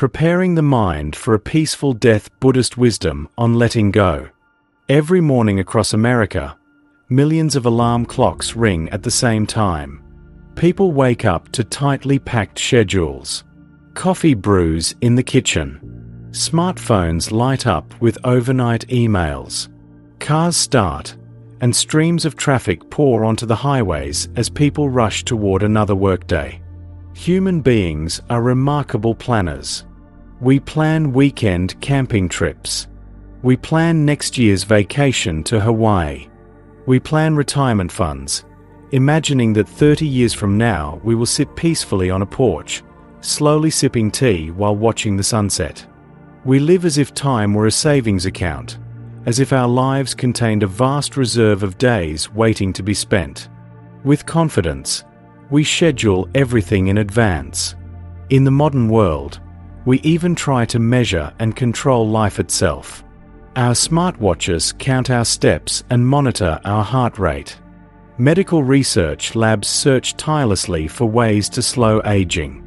Preparing the mind for a peaceful death. Buddhist wisdom on letting go. Every morning across America, millions of alarm clocks ring at the same time. People wake up to tightly packed schedules. Coffee brews in the kitchen. Smartphones light up with overnight emails. Cars start, and streams of traffic pour onto the highways as people rush toward another workday. Human beings are remarkable planners. We plan weekend camping trips. We plan next year's vacation to Hawaii. We plan retirement funds, imagining that 30 years from now we will sit peacefully on a porch, slowly sipping tea while watching the sunset. We live as if time were a savings account, as if our lives contained a vast reserve of days waiting to be spent. With confidence, we schedule everything in advance. In the modern world, we even try to measure and control life itself. Our smartwatches count our steps and monitor our heart rate. Medical research labs search tirelessly for ways to slow aging.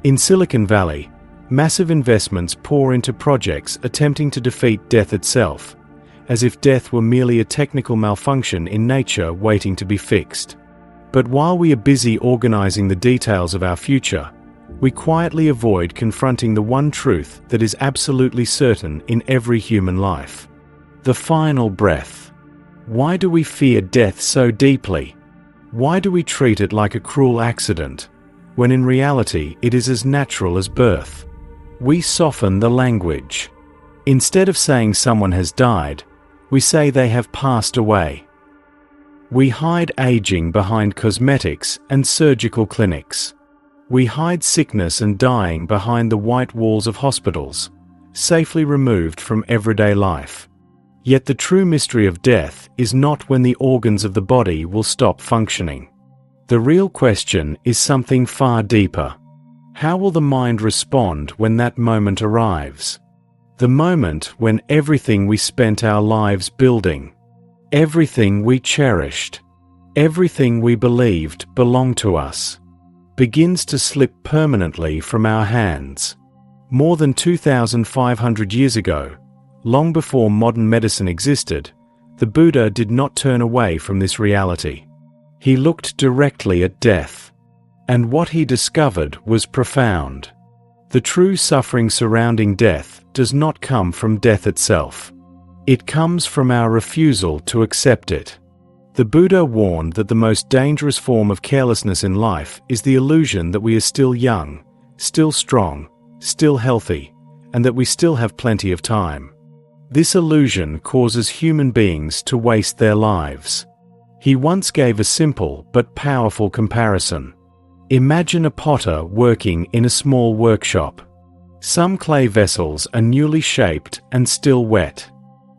In Silicon Valley, massive investments pour into projects attempting to defeat death itself, as if death were merely a technical malfunction in nature waiting to be fixed. But while we are busy organizing the details of our future, we quietly avoid confronting the one truth that is absolutely certain in every human life: the final breath. Why do we fear death so deeply? Why do we treat it like a cruel accident, when in reality it is as natural as birth? We soften the language. Instead of saying someone has died, we say they have passed away. We hide aging behind cosmetics and surgical clinics. We hide sickness and dying behind the white walls of hospitals, safely removed from everyday life. Yet the true mystery of death is not when the organs of the body will stop functioning. The real question is something far deeper. How will the mind respond when that moment arrives? The moment when everything we spent our lives building, everything we cherished, everything we believed belonged to us, begins to slip permanently from our hands. More than 2,500 years ago, long before modern medicine existed, the Buddha did not turn away from this reality. He looked directly at death, and what he discovered was profound. The true suffering surrounding death does not come from death itself. It comes from our refusal to accept it. The Buddha warned that the most dangerous form of carelessness in life is the illusion that we are still young, still strong, still healthy, and that we still have plenty of time. This illusion causes human beings to waste their lives. He once gave a simple but powerful comparison. Imagine a potter working in a small workshop. Some clay vessels are newly shaped and still wet.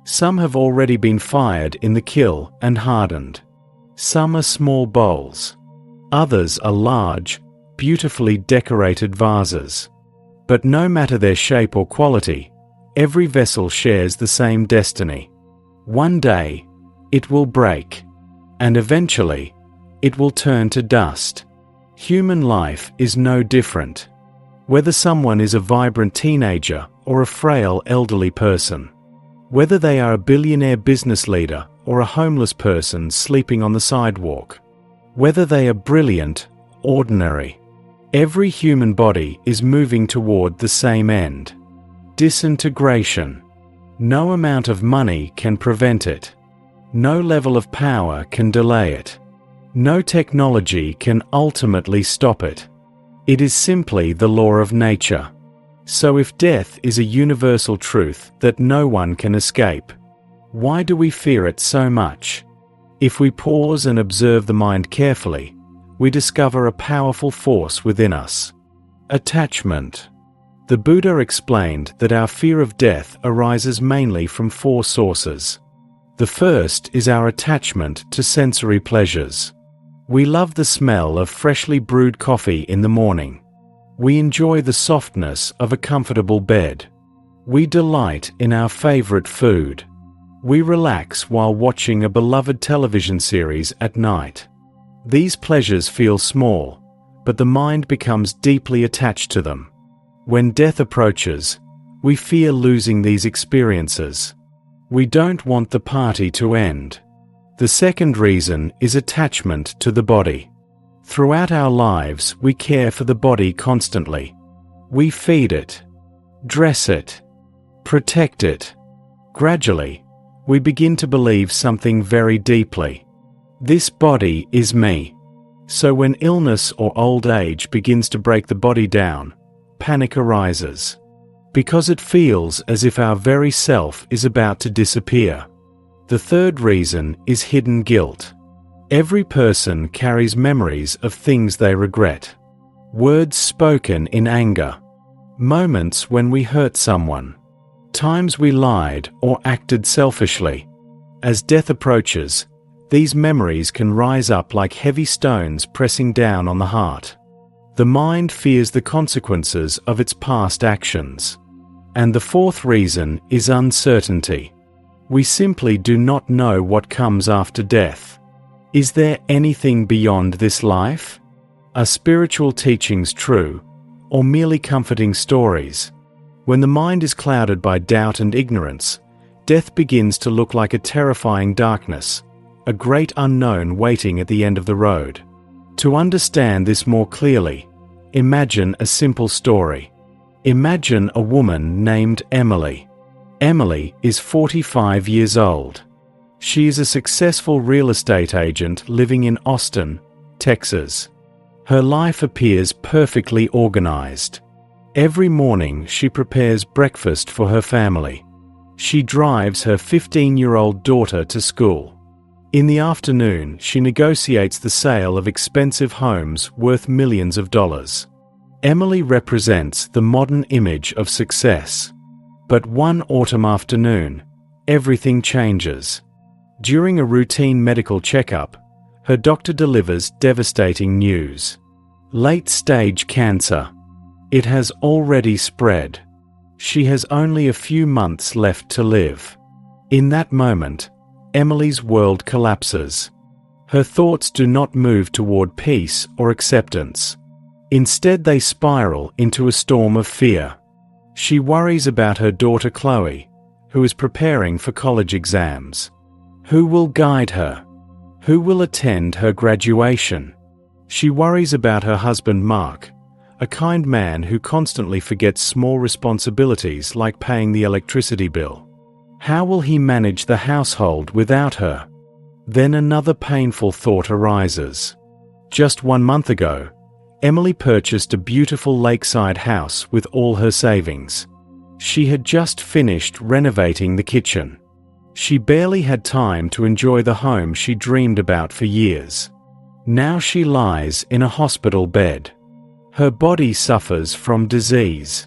Some have already been fired in the kiln and hardened. Some are small bowls. Others are large, beautifully decorated vases. But no matter their shape or quality, every vessel shares the same destiny. One day, it will break, and eventually, it will turn to dust. Human life is no different. Whether someone is a vibrant teenager or a frail elderly person, whether they are a billionaire business leader or a homeless person sleeping on the sidewalk, whether they are brilliant, ordinary, every human body is moving toward the same end: disintegration. No amount of money can prevent it. No level of power can delay it. No technology can ultimately stop it. It is simply the law of nature. So if death is a universal truth that no one can escape, why do we fear it so much? If we pause and observe the mind carefully, we discover a powerful force within us: attachment. The Buddha explained that our fear of death arises mainly from 4 sources. The first is our attachment to sensory pleasures. We love the smell of freshly brewed coffee in the morning. We enjoy the softness of a comfortable bed. We delight in our favorite food. We relax while watching a beloved television series at night. These pleasures feel small, but the mind becomes deeply attached to them. When death approaches, we fear losing these experiences. We don't want the party to end. The second reason is attachment to the body. Throughout our lives, we care for the body constantly. We feed it, dress it, protect it. Gradually, we begin to believe something very deeply. This body is me. So when illness or old age begins to break the body down, panic arises. Because it feels as if our very self is about to disappear. The third reason is hidden guilt. Every person carries memories of things they regret. Words spoken in anger. Moments when we hurt someone. Times we lied or acted selfishly. As death approaches, these memories can rise up like heavy stones pressing down on the heart. The mind fears the consequences of its past actions. And the fourth reason is uncertainty. We simply do not know what comes after death. Is there anything beyond this life? Are spiritual teachings true, or merely comforting stories? When the mind is clouded by doubt and ignorance, death begins to look like a terrifying darkness, a great unknown waiting at the end of the road. To understand this more clearly, imagine a simple story. Imagine a woman named Emily. Emily is 45 years old. She is a successful real estate agent living in Austin, Texas. Her life appears perfectly organized. Every morning she prepares breakfast for her family. She drives her 15-year-old daughter to school. In the afternoon, she negotiates the sale of expensive homes worth millions of dollars. Emily represents the modern image of success. But one autumn afternoon, everything changes. During a routine medical checkup, her doctor delivers devastating news. Late-stage cancer. It has already spread. She has only a few months left to live. In that moment, Emily's world collapses. Her thoughts do not move toward peace or acceptance. Instead, they spiral into a storm of fear. She worries about her daughter Chloe, who is preparing for college exams. Who will guide her? Who will attend her graduation? She worries about her husband Mark, a kind man who constantly forgets small responsibilities like paying the electricity bill. How will he manage the household without her? Then another painful thought arises. Just 1 month ago, Emily purchased a beautiful lakeside house with all her savings. She had just finished renovating the kitchen. She barely had time to enjoy the home she dreamed about for years. Now she lies in a hospital bed. Her body suffers from disease.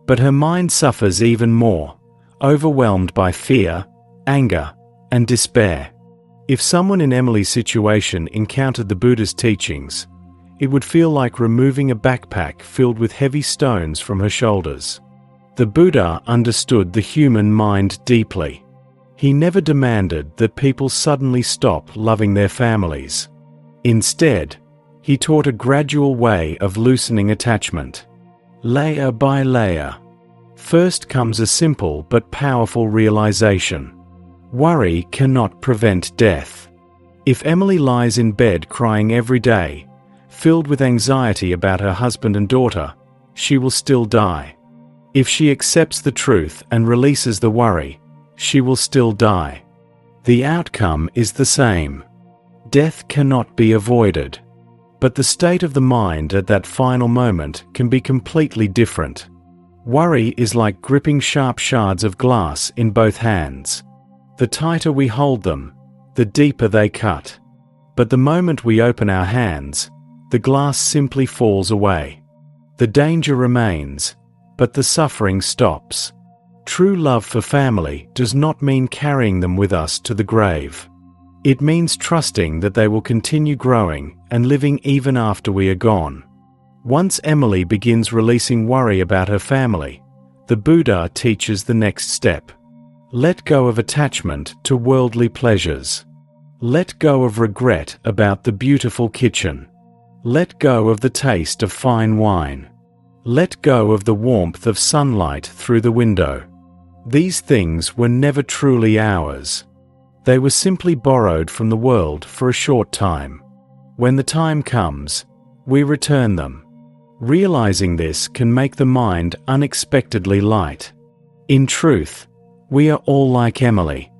But her mind suffers even more, overwhelmed by fear, anger, and despair. If someone in Emily's situation encountered the Buddhist teachings, it would feel like removing a backpack filled with heavy stones from her shoulders. The Buddha understood the human mind deeply. He never demanded that people suddenly stop loving their families. Instead, he taught a gradual way of loosening attachment. Layer by layer. First comes a simple but powerful realization. Worry cannot prevent death. If Emily lies in bed crying every day, filled with anxiety about her husband and daughter, she will still die. If she accepts the truth and releases the worry, she will still die. The outcome is the same. Death cannot be avoided. But the state of the mind at that final moment can be completely different. Worry is like gripping sharp shards of glass in both hands. The tighter we hold them, the deeper they cut. But the moment we open our hands, the glass simply falls away. The danger remains, but the suffering stops. True love for family does not mean carrying them with us to the grave. It means trusting that they will continue growing and living even after we are gone. Once Emily begins releasing worry about her family, the Buddha teaches the next step. Let go of attachment to worldly pleasures. Let go of regret about the beautiful kitchen. Let go of the taste of fine wine. Let go of the warmth of sunlight through the window. These things were never truly ours. They were simply borrowed from the world for a short time. When the time comes, we return them. Realizing this can make the mind unexpectedly light. In truth, we are all like Emily.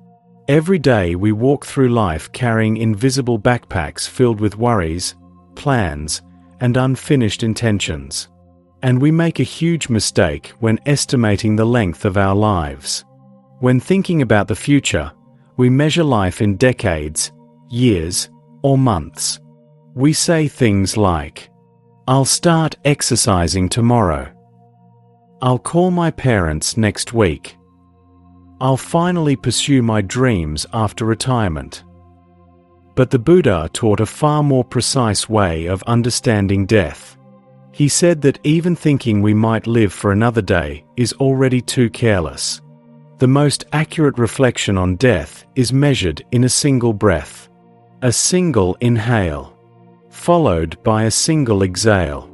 Every day we walk through life carrying invisible backpacks filled with worries, plans, and unfinished intentions. And we make a huge mistake when estimating the length of our lives. When thinking about the future, we measure life in decades, years, or months. We say things like, "I'll start exercising tomorrow. I'll call my parents next week. I'll finally pursue my dreams after retirement." But the Buddha taught a far more precise way of understanding death. He said that even thinking we might live for another day is already too careless. The most accurate reflection on death is measured in a single breath. A single inhale, followed by a single exhale.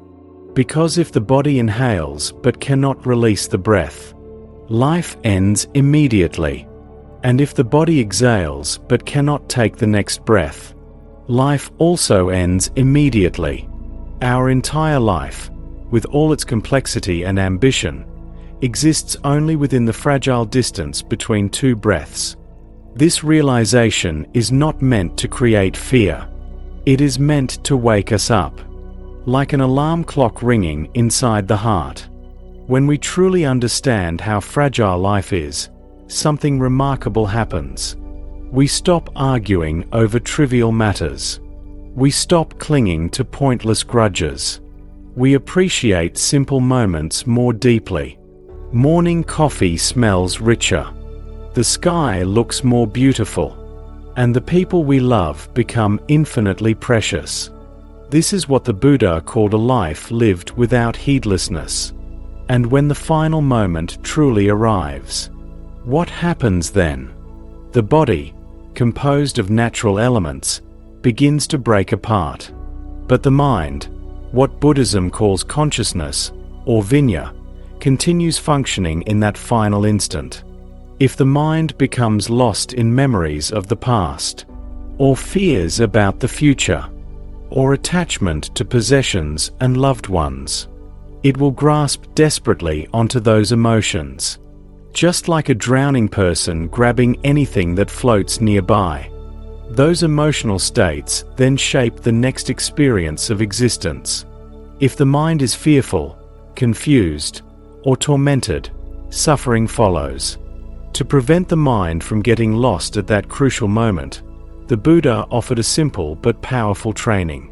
Because if the body inhales but cannot release the breath, life ends immediately. And if the body exhales but cannot take the next breath, life also ends immediately. Our entire life, with all its complexity and ambition, exists only within the fragile distance between two breaths. This realization is not meant to create fear. It is meant to wake us up, like an alarm clock ringing inside the heart. When we truly understand how fragile life is, something remarkable happens. We stop arguing over trivial matters. We stop clinging to pointless grudges. We appreciate simple moments more deeply. Morning coffee smells richer. The sky looks more beautiful. And the people we love become infinitely precious. This is what the Buddha called a life lived without heedlessness. And when the final moment truly arrives, what happens then? The body, composed of natural elements, begins to break apart. But the mind, what Buddhism calls consciousness, or vinya, continues functioning in that final instant. If the mind becomes lost in memories of the past, or fears about the future, or attachment to possessions and loved ones, it will grasp desperately onto those emotions, just like a drowning person grabbing anything that floats nearby. Those emotional states then shape the next experience of existence. If the mind is fearful, confused, or tormented, suffering follows. To prevent the mind from getting lost at that crucial moment, the Buddha offered a simple but powerful training.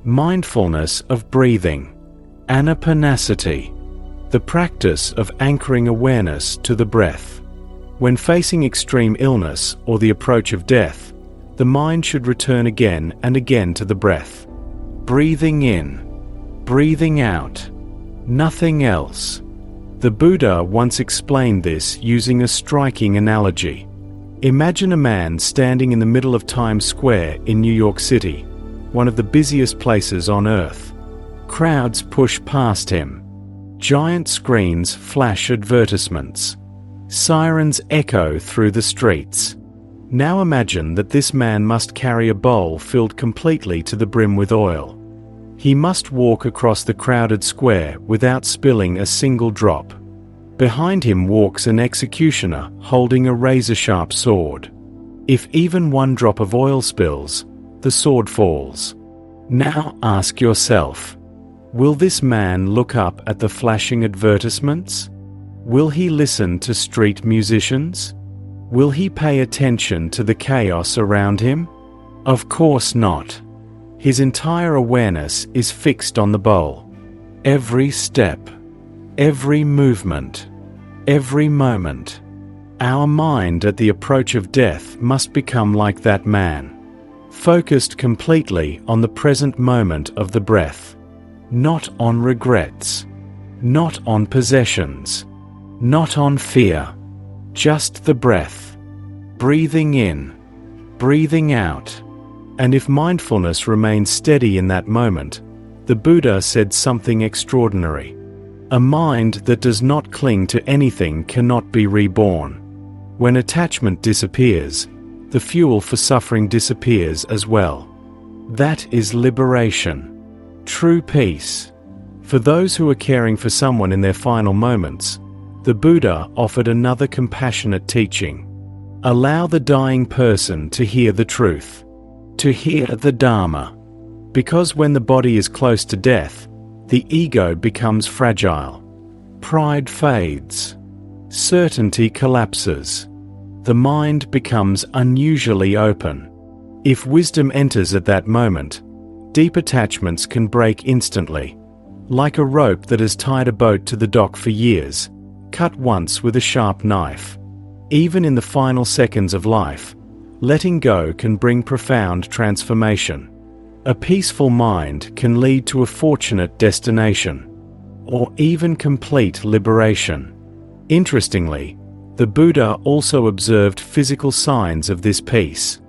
Mindfulness of breathing. Anapanasati. The practice of anchoring awareness to the breath. When facing extreme illness or the approach of death, the mind should return again and again to the breath. Breathing in, breathing out, nothing else. The Buddha once explained this using a striking analogy. Imagine a man standing in the middle of Times Square in New York City, one of the busiest places on earth. Crowds push past him. Giant screens flash advertisements. Sirens echo through the streets. Now imagine that this man must carry a bowl filled completely to the brim with oil. He must walk across the crowded square without spilling a single drop. Behind him walks an executioner holding a razor-sharp sword. If even one drop of oil spills, the sword falls. Now ask yourself, will this man look up at the flashing advertisements? Will he listen to street musicians? Will he pay attention to the chaos around him? Of course not. His entire awareness is fixed on the bowl. Every step, every movement, every moment. Our mind at the approach of death must become like that man, focused completely on the present moment of the breath, not on regrets, not on possessions, not on fear, just the breath, breathing in, breathing out. And if mindfulness remains steady in that moment, the Buddha said something extraordinary. A mind that does not cling to anything cannot be reborn. When attachment disappears, the fuel for suffering disappears as well. That is liberation. True peace. For those who are caring for someone in their final moments, the Buddha offered another compassionate teaching. Allow the dying person to hear the truth, to hear the Dharma. Because when the body is close to death, the ego becomes fragile. Pride fades. Certainty collapses. The mind becomes unusually open. If wisdom enters at that moment, deep attachments can break instantly. Like a rope that has tied a boat to the dock for years, cut once with a sharp knife. Even in the final seconds of life, letting go can bring profound transformation. A peaceful mind can lead to a fortunate destination, or even complete liberation. Interestingly, the Buddha also observed physical signs of this peace.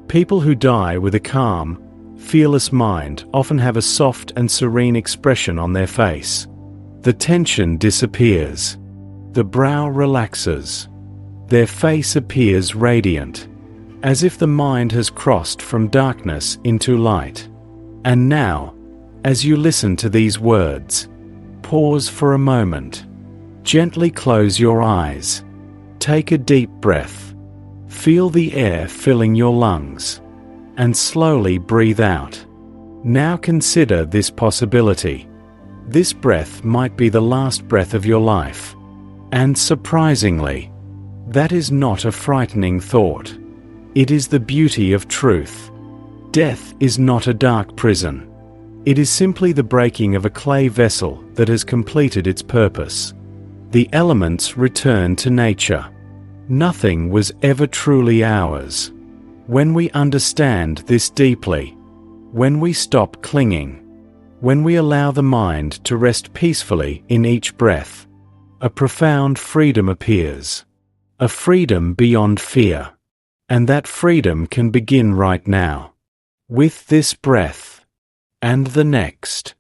People who die with a calm, fearless mind often have a soft and serene expression on their face. The tension disappears. The brow relaxes. Their face appears radiant, as if the mind has crossed from darkness into light. And now, as you listen to these words, pause for a moment. Gently close your eyes. Take a deep breath. Feel the air filling your lungs, and slowly breathe out. Now consider this possibility. This breath might be the last breath of your life. And surprisingly, that is not a frightening thought. It is the beauty of truth. Death is not a dark prison. It is simply the breaking of a clay vessel that has completed its purpose. The elements return to nature. Nothing was ever truly ours. When we understand this deeply, when we stop clinging, when we allow the mind to rest peacefully in each breath, a profound freedom appears. A freedom beyond fear. And that freedom can begin right now. With this breath. And the next.